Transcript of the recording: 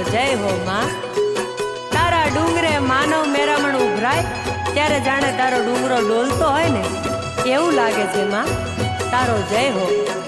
જય હો માં. તારા ડુંગરે માનવ મેરામણ ઉભરાય ત્યારે જાણે તારો ડુંગરો ડોલતો હોય ને એવું લાગે છે માં. તારો જય હો.